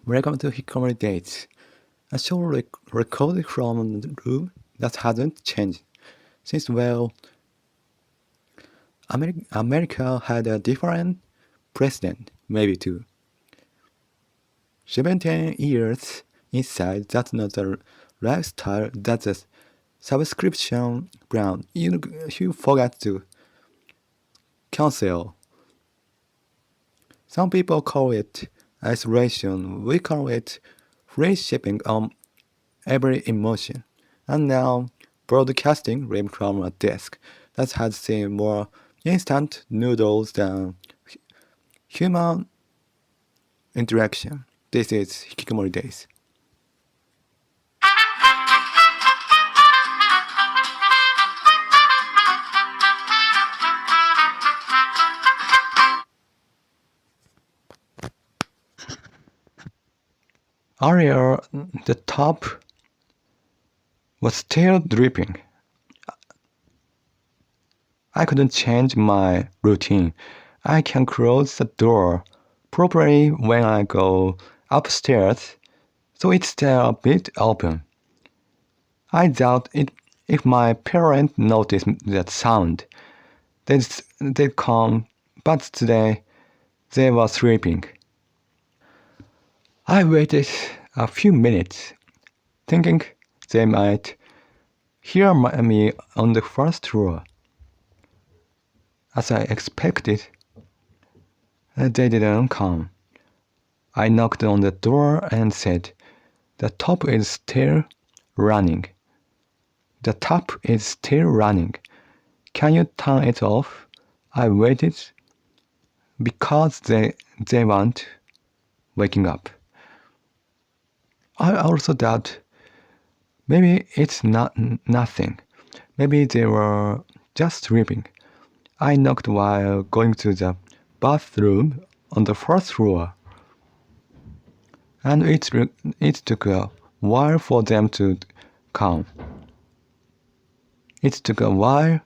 Welcome to ＥñMy Dates, a show recorded from a room that hasn't changed since, America had a different president, maybe two. 17 years inside, that's not a lifestyle, that's a subscription brand you forgot to cancel. Some people call it isolation, we call it free shipping on every emotion. And now, broadcasting live from a desk that has seen more instant noodles than human interaction. This is Hikikomori Days. Earlier, the top was still dripping. I couldn't change my routine. I can close the door properly when I go upstairs, so it's still a bit open. I doubt if my parents noticed that sound. They'd come, but today they were sleeping. I waited a few minutes, thinking they might hear me on the first floor. As I expected, they didn't come. I knocked on the door and said, "The top is still running. The tap is still running. Can you turn it off?" I waited because they weren't waking up. I also doubt maybe it's nothing. Maybe they were just sleeping. I knocked while going to the bathroom on the first floor. And it took a while for them to come. It took a while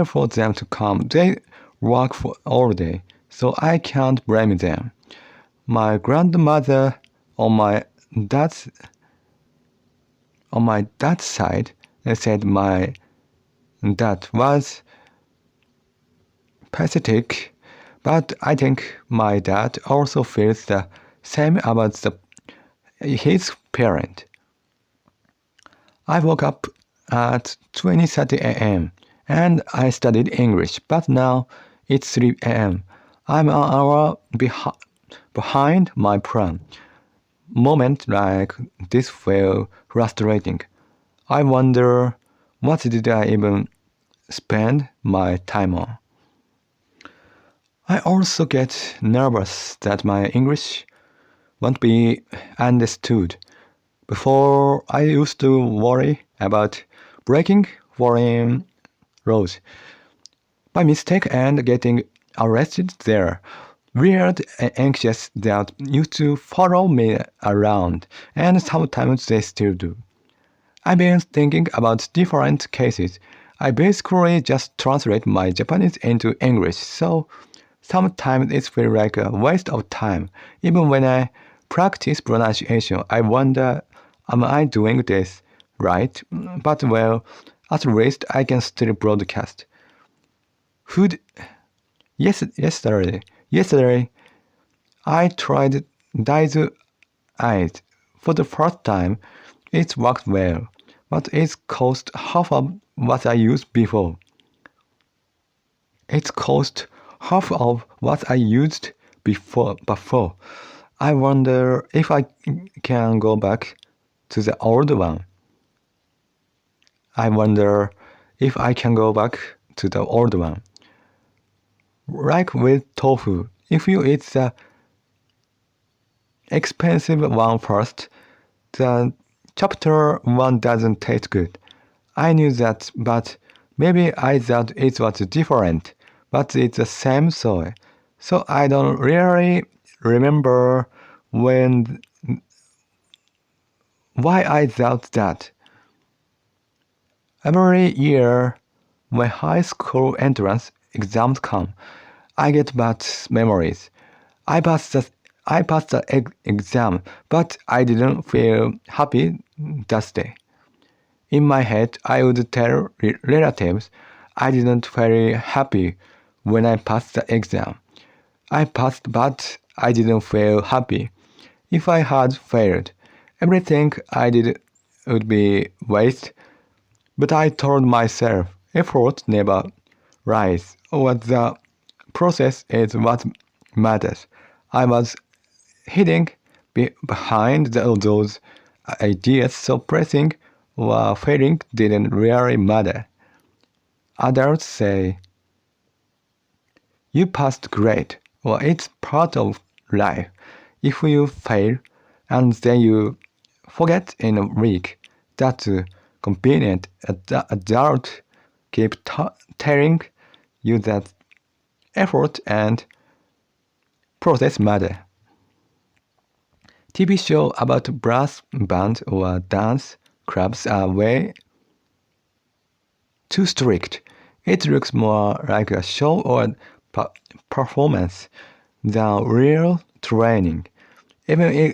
for them to come. They work for all day, so I can't blame them. My grandmother on my dad's side said my dad was pathetic, but I think my dad also feels the same about his parent. I woke up at 20:30 a.m. and I studied English, but now it's 3 a.m. I'm an hour behind my plan. Moments like this feel frustrating. I wonder, what did I even spend my time on? I also get nervous that my English won't be understood. Before, I used to worry about breaking foreign laws by mistake and getting arrested there. Weird and anxious that used to follow me around, and sometimes they still do. I've been thinking about different cases. I basically just translate my Japanese into English, so sometimes it feels like a waste of time. Even when I practice pronunciation, I wonder, am I doing this right? But well, at least I can still broadcast. Yesterday, I tried Daizu Eyes for the first time. It worked well, but it cost half of what I used before. I wonder if I can go back to the old one. Like with tofu, if you eat the expensive one first, the chapter one doesn't taste good. I knew that, but maybe I thought it was different, but it's the same soy. So I don't really remember why I thought that. Every year, when high school entrance exams come, I get bad memories. I passed the I passed the exam, but I didn't feel happy that day. In my head, I would tell relatives I didn't feel happy when I passed the exam. I passed, but I didn't feel happy. If I had failed, everything I did would be waste. But I told myself, effort never lies, or the process is what matters. I was hiding behind those ideas, so pressing or failing didn't really matter. Adults say, you passed great, or it's part of life. If you fail and then you forget in a week, that's convenient. Adults keep telling you that effort and process matter. TV shows about brass bands or dance clubs are way too strict. It looks more like a show or performance than real training, even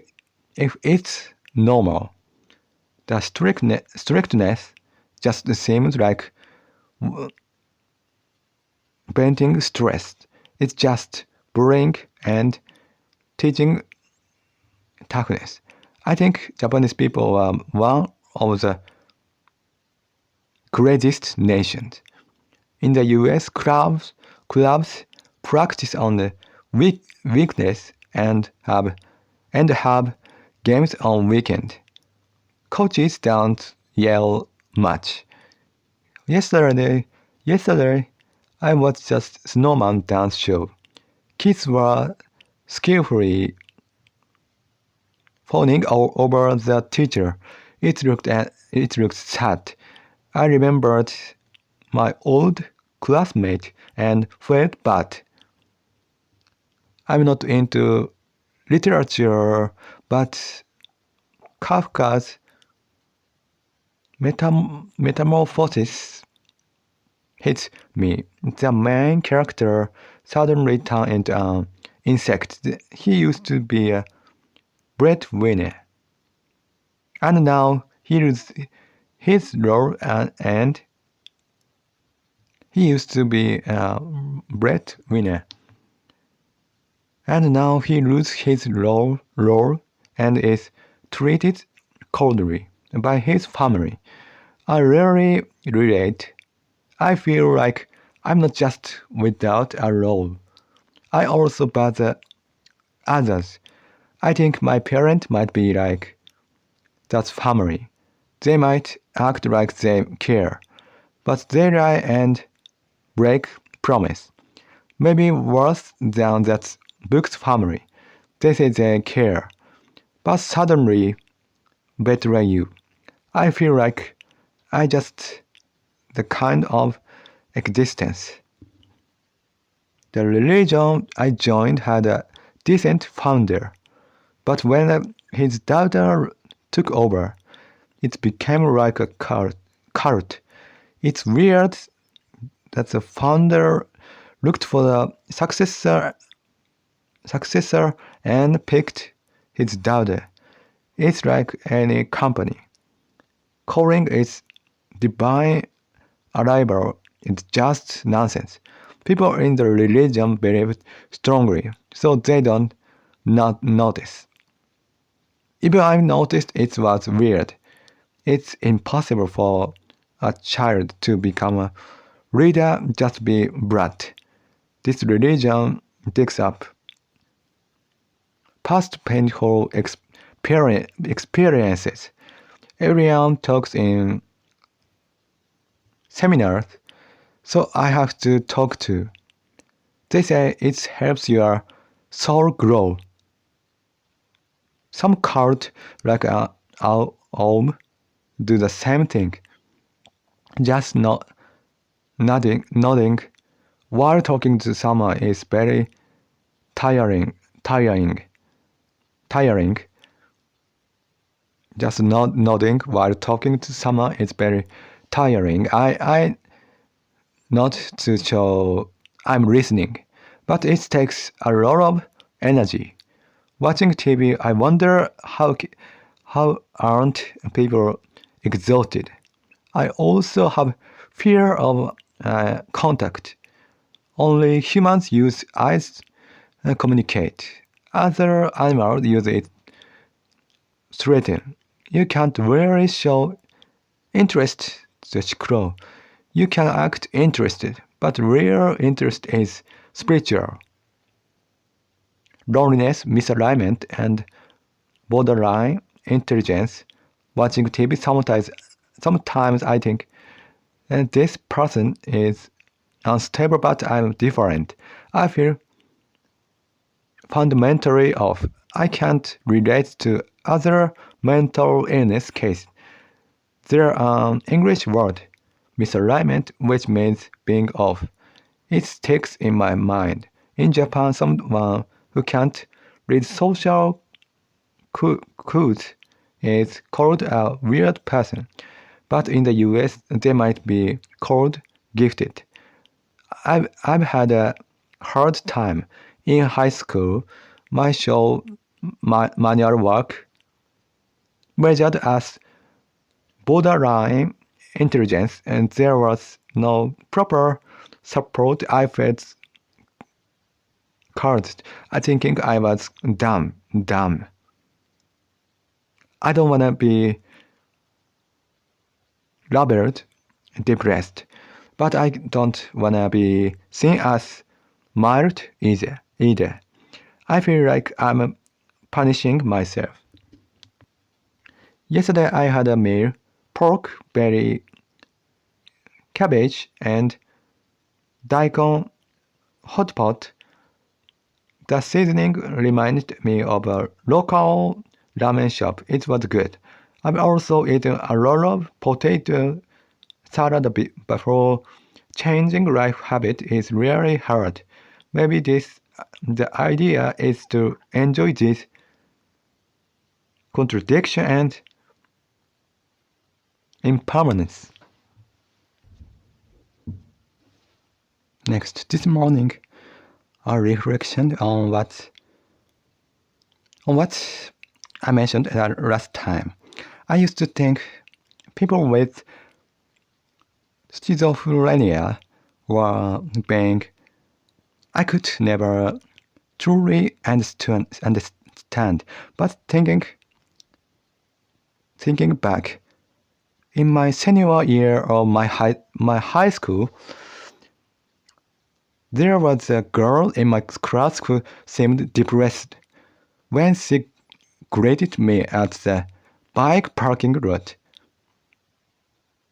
if it's normal. The strictness just seems like venting stress. It's just bullying and teaching toughness. I think Japanese people are one of the craziest nations. In the US, clubs practice on the weakness and have games on weekend. Coaches don't yell much. Yesterday, I watched a snowman dance show. Kids were skillfully fawning over the teacher. It looked sad. I remembered my old classmate and felt bad. I'm not into literature, but Kafka's metamorphosis hits me. The main character suddenly turned into an insect. He used to be a breadwinner, and now he loses his role and he used to be a breadwinner. And now he loses his role and is treated coldly by his family. I really relate. I feel like I'm not just without a role. I also bother others. I think my parents might be like that family. They might act like they care, but they lie and break promise. Maybe worse than that book's family. They say they care, but suddenly betray you. I feel like I just the kind of existence. The religion I joined had a decent founder, but when his daughter took over, it became like a cult. It's weird that the founder looked for the successor and picked his daughter. It's like any company. Calling it divine arrival is just nonsense. People in the religion believe strongly, so they don't not notice. Even I noticed it was weird. It's impossible for a child to become a leader, just be brat. This religion digs up past painful experiences. Everyone talks in seminars, so I have to talk too. They say it helps your soul grow. Some cults, like our Om, do the same thing. Just nodding while talking to someone is very tiring. Just nodding while talking to someone is very tiring. I not to show I'm listening, but it takes a lot of energy. Watching TV, I wonder how aren't people exhausted. I also have fear of contact. Only humans use eyes communicate. Other animals use it threaten. You can't really show interest to crow. You can act interested, but real interest is spiritual. Loneliness, misalignment, and borderline intelligence. Watching TV sometimes I think, and this person is unstable, but I'm different. I feel fundamentally off. I can't relate to other mental illness cases. There's an English word, misalignment, which means being off. It sticks in my mind. In Japan, someone who can't read social codes is called a weird person. But in the US, they might be called gifted. I've had a hard time. In high school, my show manual work measured as borderline intelligence, and there was no proper support. I felt cursed. I thinking I was dumb. I don't wanna be labeled depressed, but I don't wanna be seen as mild either. I feel like I'm punishing myself. Yesterday I had a meal, pork belly, cabbage, and daikon hot pot. The seasoning reminded me of a local ramen shop. It was good. I've also eaten a lot of potato salad before. Changing life habit is really hard. Maybe the idea is to enjoy this contradiction and impermanence. Next, this morning, a reflection on what I mentioned last time. I used to think people with schizophrenia were being I could never truly understand. But thinking back, in my senior year of my high school, there was a girl in my class who seemed depressed. When she greeted me at the bike parking lot,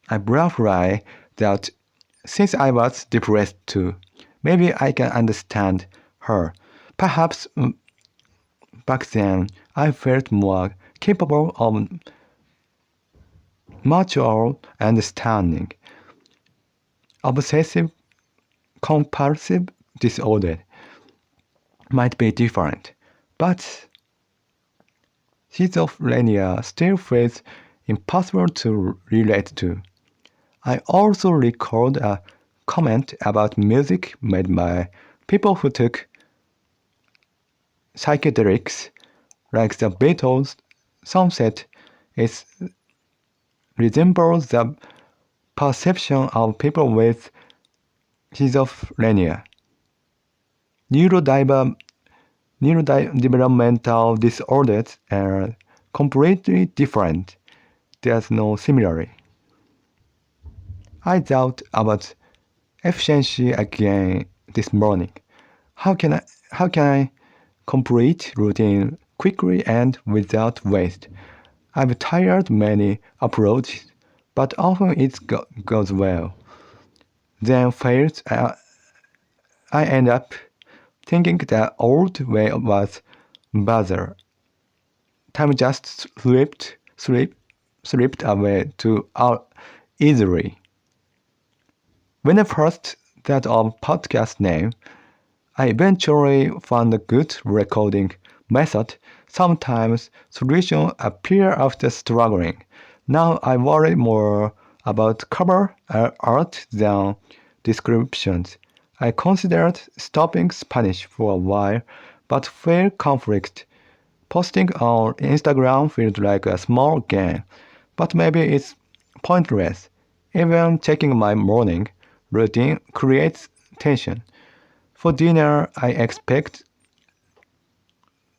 I briefly that since I was depressed too, maybe I can understand her. Perhaps back then I felt more capable of mature understanding. Obsessive compulsive disorder might be different, but schizophrenia still feels impossible to relate to. I also recalled a comment about music made by people who took psychedelics, like the Beatles. Sunset is resembles the perception of people with schizophrenia. Neurodevelopmental disorders are completely different. There's no similarity. I thought about efficiency again this morning. How can I complete routine quickly and without waste? I've tried many approaches, but often it goes well. Then fails. I end up thinking the old way was better. Time just slipped away too easily. When I first thought of podcast name, I eventually found a good recording method. Sometimes solutions appear after struggling. Now I worry more about cover art than descriptions. I considered stopping Spanish for a while, but felt conflict Posting on Instagram feels like a small gain, but maybe it's pointless. Even checking my morning routine creates tension. For dinner, I expect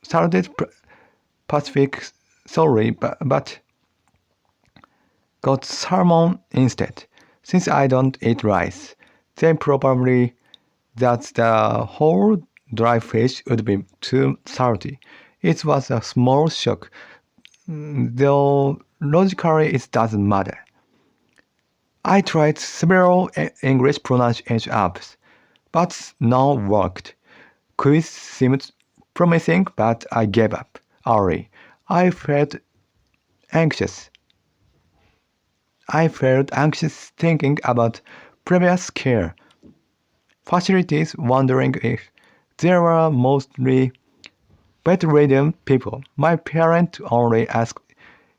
salted Pacific sorry, but got salmon instead. Since I don't eat rice, then probably that the whole dry fish would be too salty. It was a small shock, though logically it doesn't matter. I tried several English pronunciation apps, but none worked. Quiz seemed promising, but I gave up early. I felt anxious. I felt anxious thinking about previous care facilities, wondering if there were mostly bedridden people. My parents only asked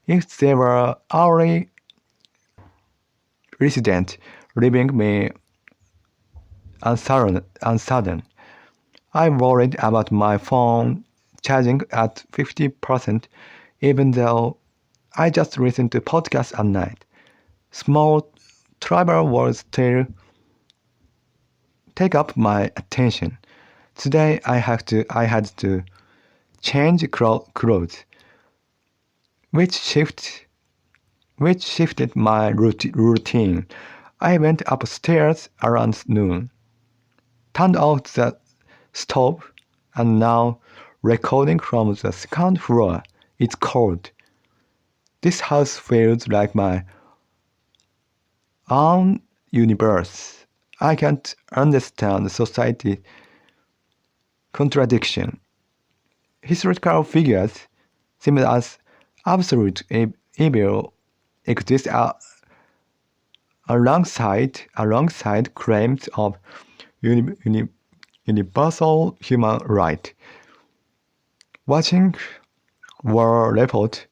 if there were hourly residents leaving me uncertain. I worried about my phone charging at 50%, even though I just listened to podcasts at night. Small travel words still take up my attention. Today I had to change clothes, which shifted my routine. I went upstairs around noon, turned off the stove, and now recording from the second floor. It's cold. This house feels like my own universe. I can't understand society contradiction. Historical figures seem as absolute evil exist alongside claims of universal human right. Watching war report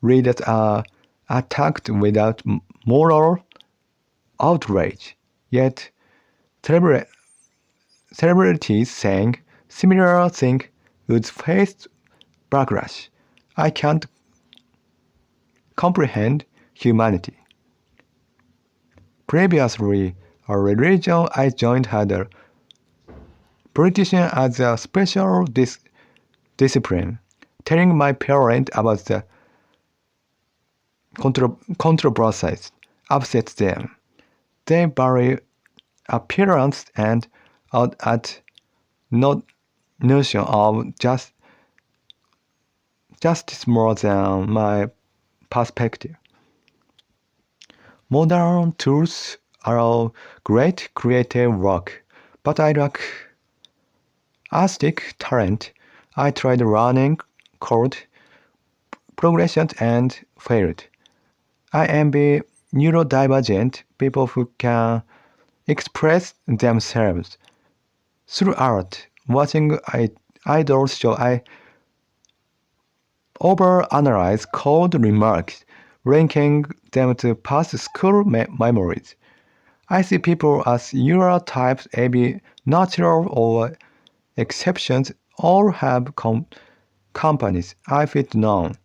readers are attacked without moral outrage, yet celebrities saying similar things would face backlash. I can't comprehend humanity. Previously, a religion I joined had a politician as a special discipline, telling my parents about the controversies upsets them. They vary appearance and out at no notion of justice more than my perspective. Modern tools allow great creative work, but I lack artistic talent. I tried running chord progression and failed. I envy neurodivergent people who can express themselves through art. Watching idols show, I overanalyze cold remarks, linking them to past school memories. I see people as neurotypes, AB natural or exceptions, all have companies. I fit none,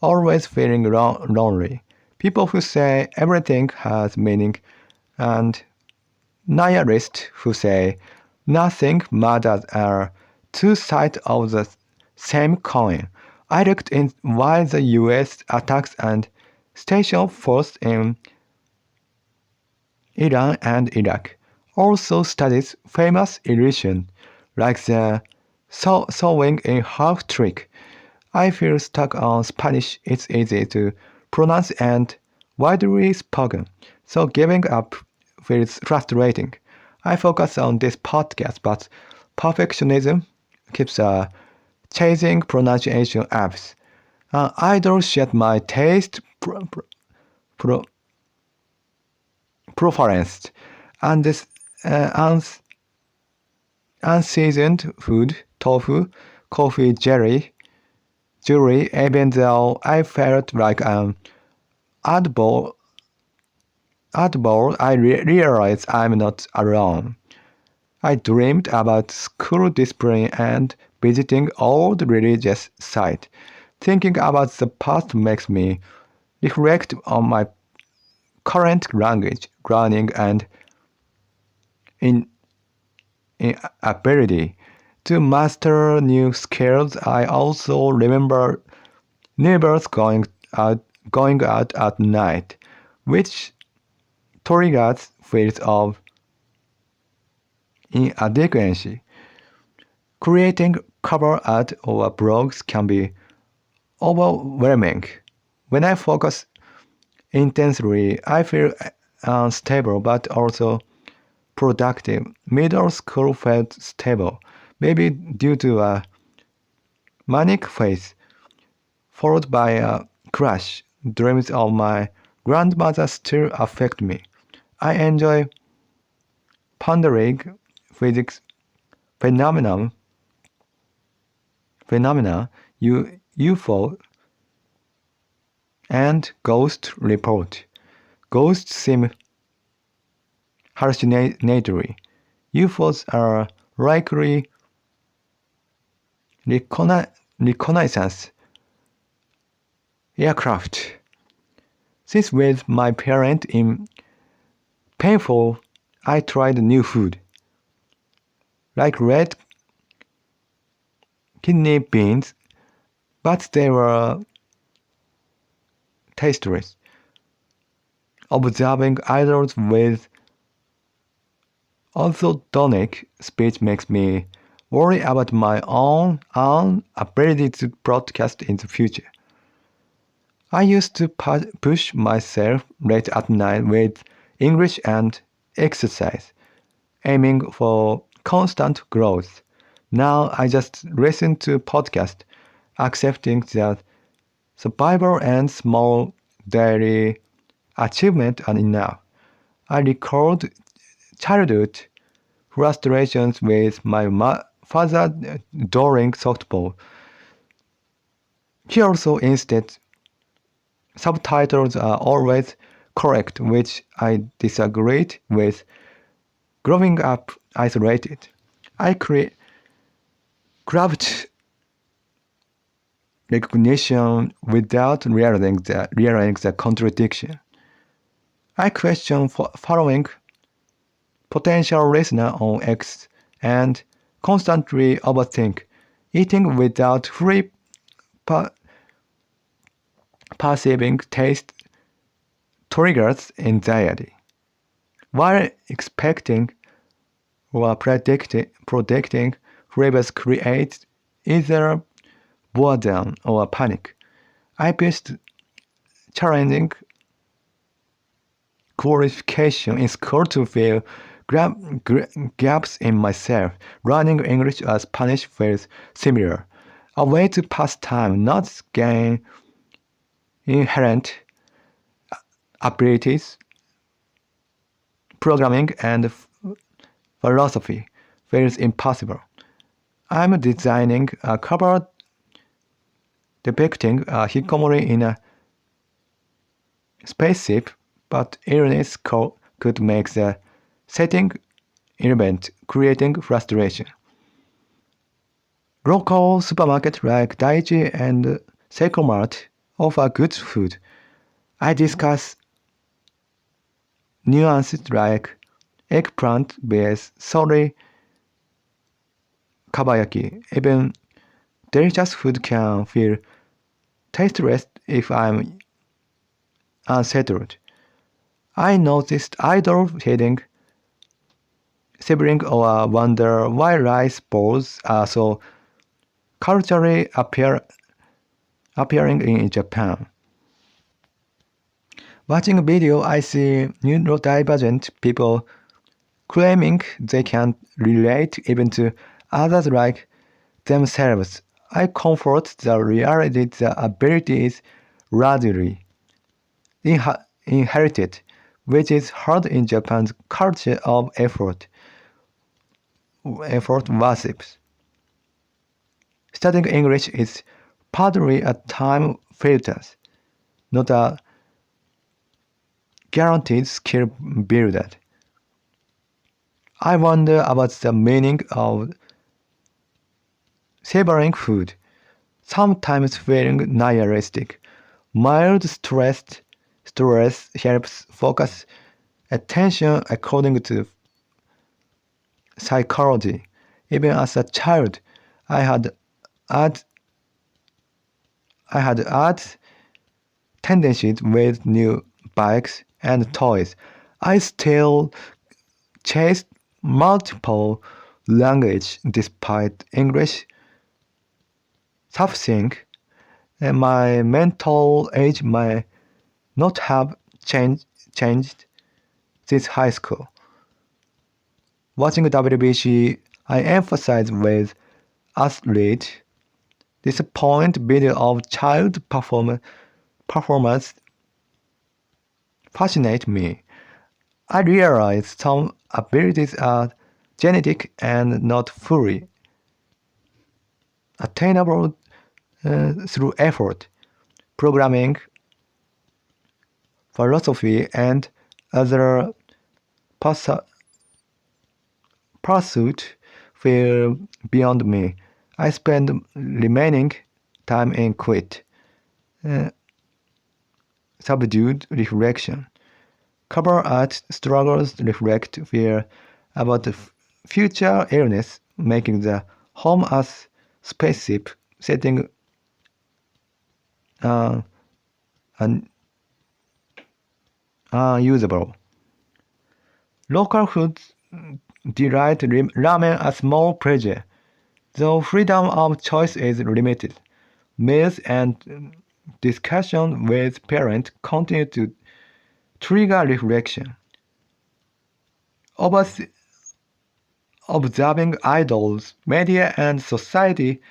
always feeling lonely. People who say everything has meaning, and nihilists who say nothing matters are two sides of the same coin. I looked in why the US attacks and stationed forces in Iran and Iraq. Also studies famous illusions like the sewing in half trick. I feel stuck on Spanish. It's easy to pronounce and widely spoken, so giving up feels frustrating. I focus on this podcast, but perfectionism keeps chasing pronunciation apps. Idol shed my taste pro- preference, and this unseasoned food, tofu, coffee, jewelry, even though I felt like an oddball, I realized I'm not alone. I dreamed about school discipline and visiting old religious sites. Thinking about the past makes me reflect on my current language, learning, and in ability to master new skills. I also remember neighbors going out at night, which triggers feelings of inadequacy. Creating cover art or blogs can be overwhelming. When I focus intensely, I feel unstable but also productive. Middle school felt stable, maybe due to a manic phase, followed by a crash. Dreams of my grandmother still affect me. I enjoy pondering physics phenomena, UFO, and ghost report. Ghosts seem hallucinatory. UFOs are likely reconnaissance aircraft. Since with my parent in painful, I tried new food, like red kidney beans, but they were tasteless. Observing idols with orthodontic speech makes me worry about my own ability to broadcast in the future. I used to push myself late at night with English and exercise, aiming for constant growth. Now I just listen to podcasts, accepting that survival and small daily achievement are enough. I recalled childhood frustrations with my father during softball. He also insisted subtitles are always correct, which I disagreed with. Growing up isolated, I craved recognition without realizing the contradiction. I question following potential listener on X and constantly overthink. Eating without fully perceiving taste triggers anxiety, while expecting or predicting flavors creates either boredom or panic. I based challenging qualification in school to fill gaps in myself. Learning English or Spanish feels similar. A way to pass time, not gain inherent abilities. Programming and philosophy feels impossible. I'm designing a cover depicting a hikikomori in a spaceship, but illness could make the setting irrelevant, creating frustration. Local supermarkets like Daichi and Seicomart offer good food. I discuss nuances like eggplant-based sori kabayaki. Even delicious food can feel tasteless if I'm unsettled. I noticed idol hitting sibling or wonder why rice bowls are so culturally appearing in Japan. Watching a video, I see neurodivergent people claiming they can relate even to others like themselves. I comfort the reality the ability is largely inherited, which is hard in Japan's culture of effort worships. Studying English is partly a time filter, not a guaranteed skill builder. I wonder about the meaning of savoring food, sometimes feeling nihilistic. Mild stress helps focus attention according to psychology. Even as a child, I had odd, I had odd tendencies with new bikes and toys. I still chased multiple languages despite English suffering, and my mental age might not have changed since high school. Watching WBC, I emphasize with athlete disappoint video of child performance fascinate me. I realize some abilities are genetic and not fully attainable through effort, programming, philosophy, and other pursuits feel beyond me. I spend remaining time in quiet, subdued reflection. Cover art struggles reflect fear about the future illness, making the home as spaceship setting unusable. Local foods delight ramen a small pleasure, though freedom of choice is limited. Meals and discussion with parents continue to trigger reflection. Observing idols, media, and society,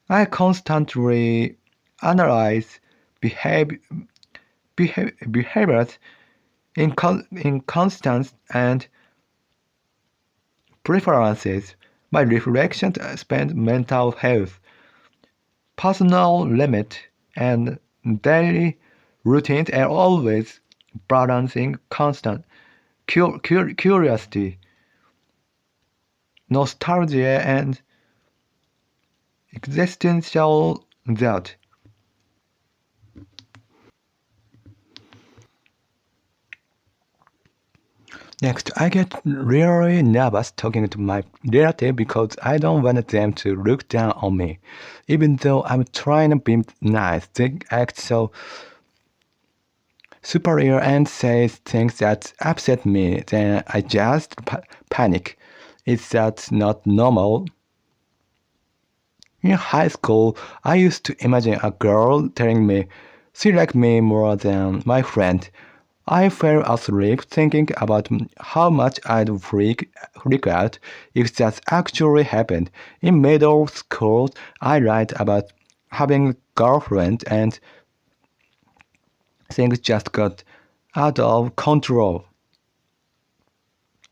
I constantly analyze behaviors in constants and preferences. My reflections span mental health, personal limit, and daily routines are always balancing constant curiosity, nostalgia, and existential doubt. Next, I get really nervous talking to my relative because I don't want them to look down on me. Even though I'm trying to be nice, they act so superior and say things that upset me. Then I just panic. Is that not normal? In high school, I used to imagine a girl telling me she liked me more than my friend. I fell asleep thinking about how much I'd freak out if that actually happened. In middle school, I write about having a girlfriend and things just got out of control.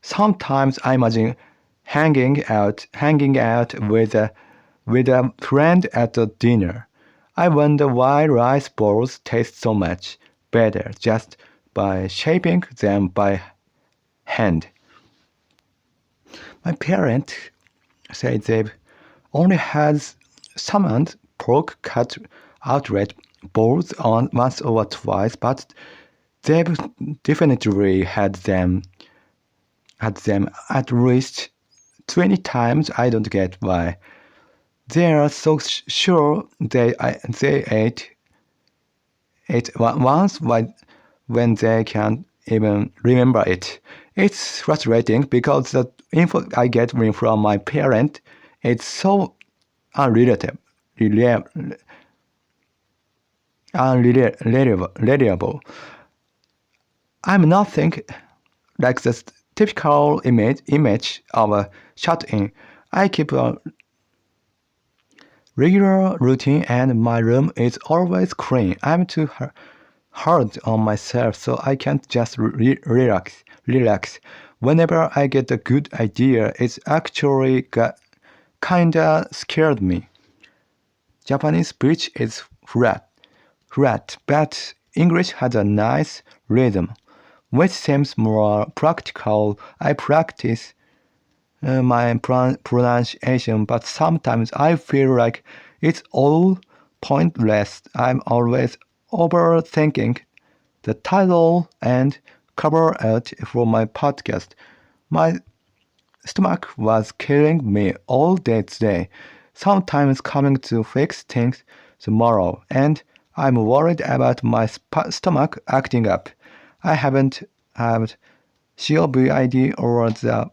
Sometimes I imagine hanging out with a friend at a dinner. I wonder why rice balls taste so much better just by shaping them by hand. My parents say they've only had summoned pork cut outright balls on once or twice, but they've definitely had them at least 20 times. I don't get why. They are so sure they ate it once when they can't even remember it. It's frustrating because the info I get from my parent is so unreliable. I'm nothing like the typical image of a shut-in. I keep a regular routine and my room is always clean. I'm too hard on myself so I can't just relax. Whenever I get a good idea, it's actually kinda scared me. Japanese speech is flat, but English has a nice rhythm, which seems more practical. I practice my pronunciation, but sometimes I feel like it's all pointless. I'm always overthinking the title and cover art for my podcast. My stomach was killing me all day today, sometimes coming to fix things tomorrow, and I'm worried about my stomach acting up. I haven't had COVID or the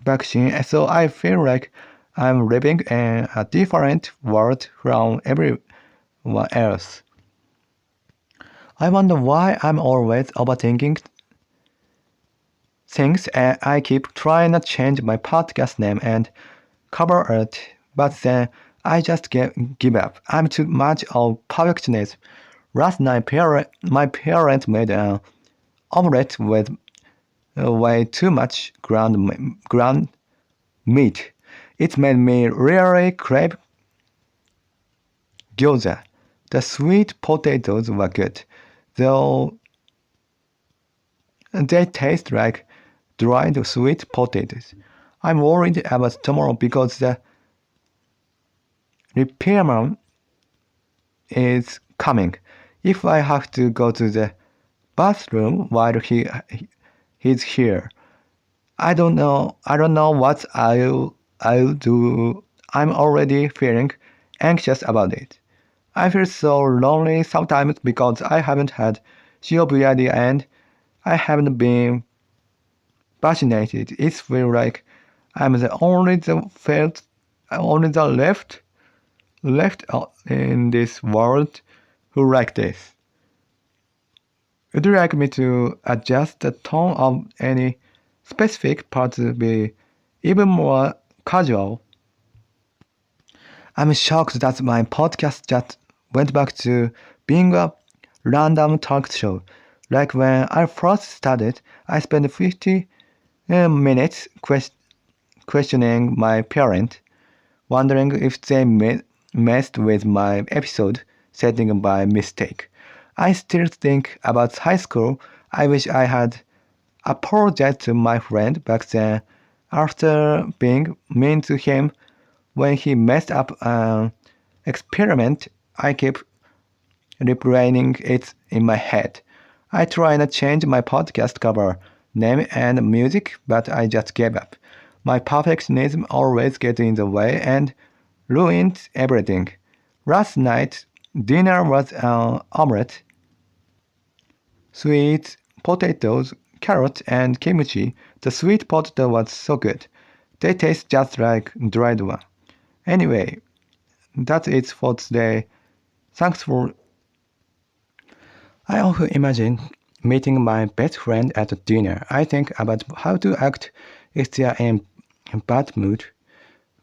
vaccine, so I feel like I'm living in a different world from everyone else. I wonder why I'm always overthinking things, and I keep trying to change my podcast name and cover art, but then I just give up. I'm too much of perfectionist. Last night, my parents made an omelette with way too much ground meat. It made me really crave gyoza. The sweet potatoes were good, though they taste like dried sweet potatoes. I'm worried about tomorrow because the repairman is coming. If I have to go to the bathroom while he's here, I don't know what I'll do. I'm already feeling anxious about it. I feel so lonely sometimes because I haven't had COVID and I haven't been vaccinated. It feels like I'm the only the left in this world who like this. Would you like me to adjust the tone of any specific part to be even more casual? I'm shocked that my podcast just went back to being a random talk show. Like when I first started, I spent 50 minutes questioning my parents, wondering if they messed with my episode setting by mistake. I still think about high school. I wish I had apologized to my friend back then after being mean to him when he messed up an experiment. I keep replaying it in my head. I tried to change my podcast cover name and music, but I just gave up. My perfectionism always gets in the way and ruins everything. Last night, dinner was an omelette, sweet potatoes, carrots, and kimchi. The sweet potato was so good. They taste just like dried one. Anyway, that's it for today. Thanks for. I often imagine meeting my best friend at dinner. I think about how to act if they are in bad mood,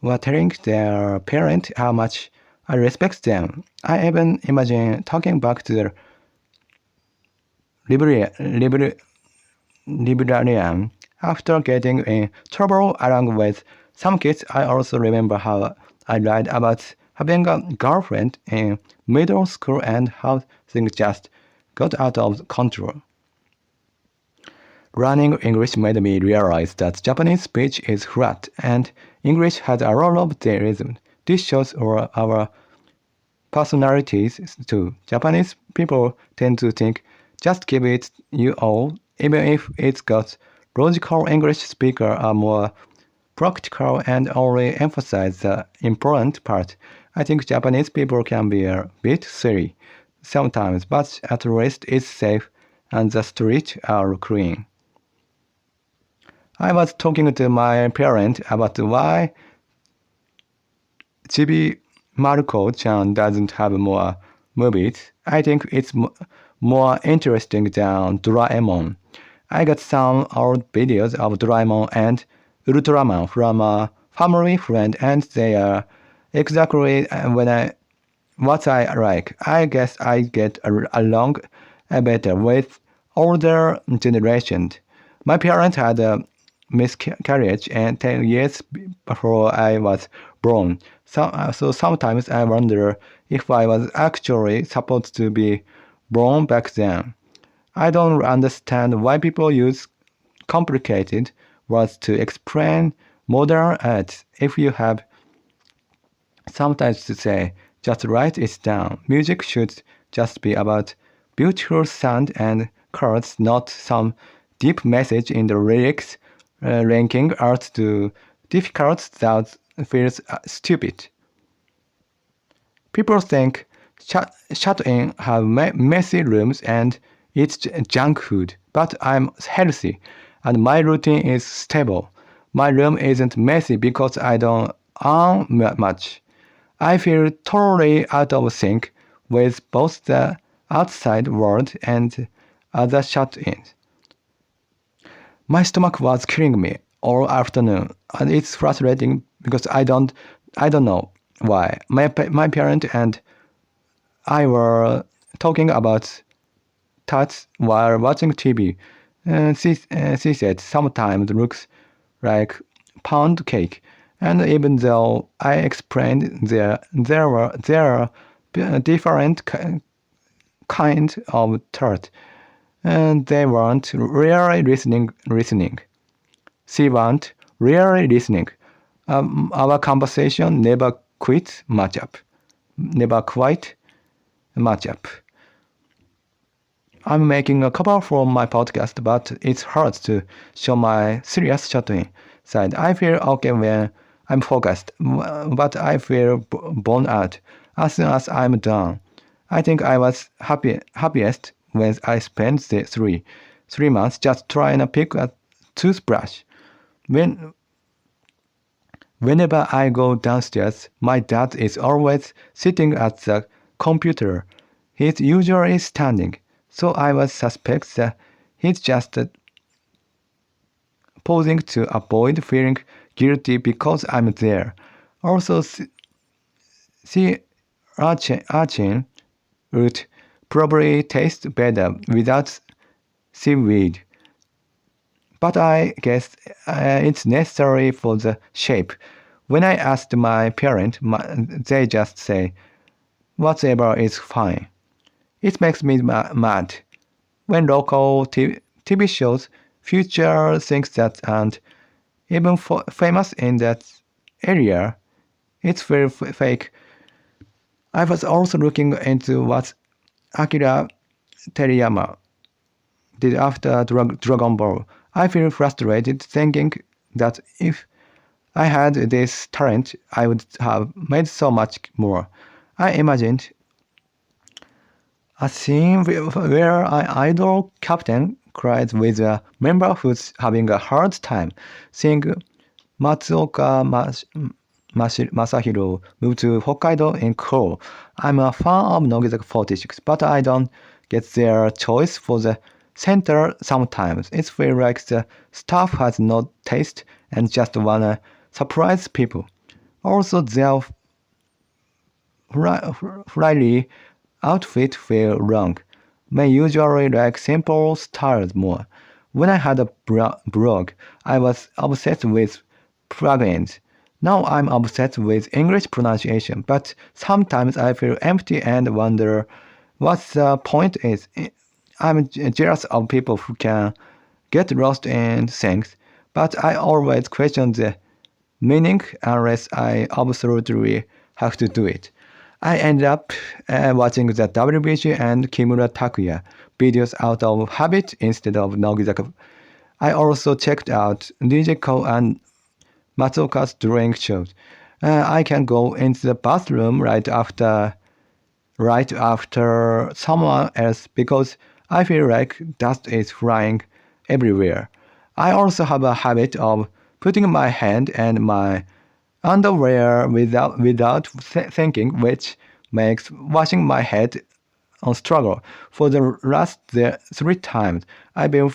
or telling their parent how much I respect them. I even imagine talking back to the librarian after getting in trouble along with some kids. I also remember how I lied about having a girlfriend in middle school and how things just got out of control. Learning English made me realize that Japanese speech is flat and English has a lot of rhythm. This shows our personalities too. Japanese people tend to think, just give it you all, even if it's got logical. English speakers are more practical and only emphasize the important part. I think Japanese people can be a bit silly sometimes, but at least it's safe and the streets are clean. I was talking to my parents about why Chibi Maruko-chan doesn't have more movies. I think it's more interesting than Doraemon. I got some old videos of Doraemon and Ultraman from a family friend, and they are exactly what I like. I guess I get along better with older generations. My parents had a miscarriage and 10 years before I was born. So sometimes I wonder if I was actually supposed to be born back then. I don't understand why people use complicated words to explain modern art. If you have sometimes to say, just write it down. Music should just be about beautiful sound and chords, not some deep message in the lyrics, linking art to difficult that feels stupid. People think shut-in have messy rooms and it's junk food, but I'm healthy and my routine is stable. My room isn't messy because I don't earn much. I feel totally out of sync with both the outside world and other shut-ins. My stomach was killing me all afternoon, and it's frustrating because I don't know why. My parent and I were talking about that while watching TV. She said sometimes looks like pound cake, and even though I explained there are different kinds of tart, and they weren't really listening. She weren't really listening. Our conversation never quite match up. I'm making a cover for my podcast, but it's hard to show my serious shut-in side. I feel okay when I'm focused, but I feel burned out as soon as I'm done. I think I was happiest when I spent the three months just trying to pick a toothbrush. Whenever I go downstairs, my dad is always sitting at the computer. He's usually standing, so I was suspect that he's just posing to avoid feeling guilty because I'm there. Also, sea urchin would probably taste better without seaweed. But I guess it's necessary for the shape. When I asked my parents, they just say, whatever is fine. It makes me mad. When local TV shows feature things that aren't even famous in that area, it's very fake. I was also looking into what Akira Teriyama did after Dragon Ball. I feel frustrated thinking that if I had this talent, I would have made so much more. I imagined a scene where an idol captain cried with a member who's having a hard time, seeing Matsuoka Masahiro move to Hokkaido in Korea. I'm a fan of Nogizaka 46, but I don't get their choice for the center sometimes. It feels like the staff has no taste and just wanna surprise people. Also, their frilly outfit feel wrong. Men usually like simple styles more. When I had a blog, I was obsessed with plugins. Now I'm obsessed with English pronunciation, but sometimes I feel empty and wonder what the point is. I'm jealous of people who can get lost in things, but I always question the meaning unless I absolutely have to do it. I ended up watching the WBG and Kimura Takuya videos out of habit instead of Nogizaka. I also checked out DJ Ko and Matsuoka's drawing shows. I can go into the bathroom right after someone else because I feel like dust is flying everywhere. I also have a habit of putting my hand in my underwear without thinking, which makes washing my head a struggle. For the last 3 times, I've been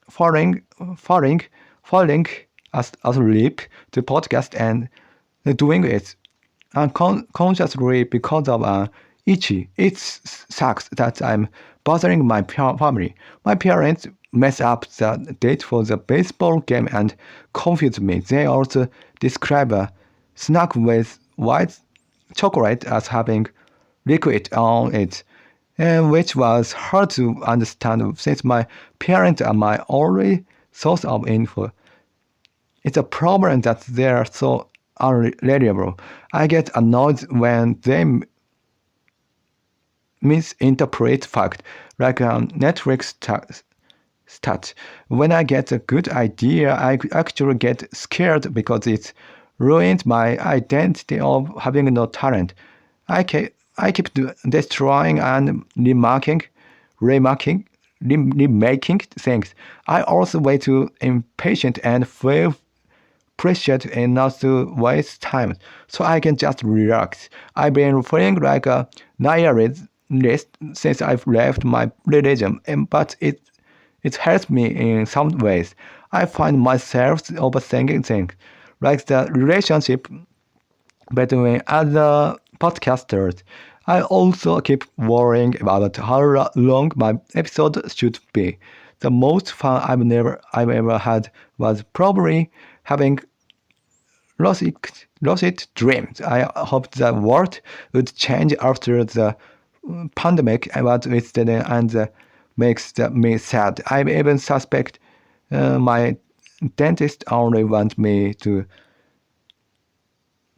falling asleep to podcast and doing it unconsciously because of itchy. It sucks that I'm bothering my family. My parents mess up the date for the baseball game and confuse me. They also describe a snack with white chocolate as having liquid on it, which was hard to understand since my parents are my only source of info. It's a problem that they're so unreliable. I get annoyed when they misinterpret fact, like Netflix stat. When I get a good idea, I actually get scared because it's ruined my identity of having no talent. I keep destroying and remaking things. I also way too impatient and feel pressured enough to waste time, so I can just relax. I've been feeling like a nihilist since I've left my religion, but it helps me in some ways. I find myself overthinking things, like the relationship between other podcasters. I also keep worrying about how long my episode should be. The most fun I've ever had was probably having lucid dreams. I hoped the world would change after the pandemic, but it didn't, and makes me sad. I even suspect my dentist only wants me to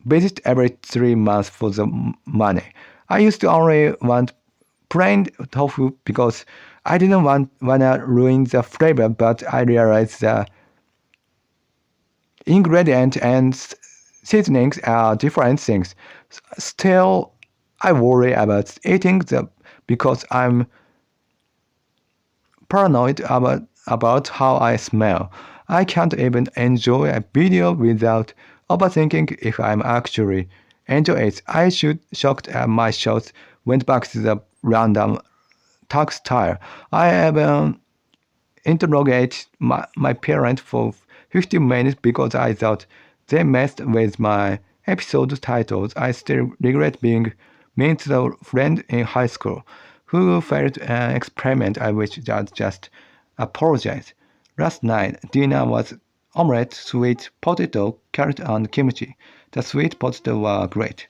visit every 3 months for the money. I used to only want plain tofu because I didn't wanna ruin the flavor, but I realized the ingredients and seasonings are different things. Still, I worry about eating them because I'm paranoid about how I smell. I can't even enjoy a video without overthinking if I'm actually enjoy it. I should shocked at my shots went back to the random textile. I even interrogate my parents for 15 minutes because I thought they messed with my episode titles. I still regret being mean to the friend in high school who failed an experiment. I wish I'd just apologize. Last night, dinner was omelette, sweet potato, carrot, and kimchi. The sweet potato were great.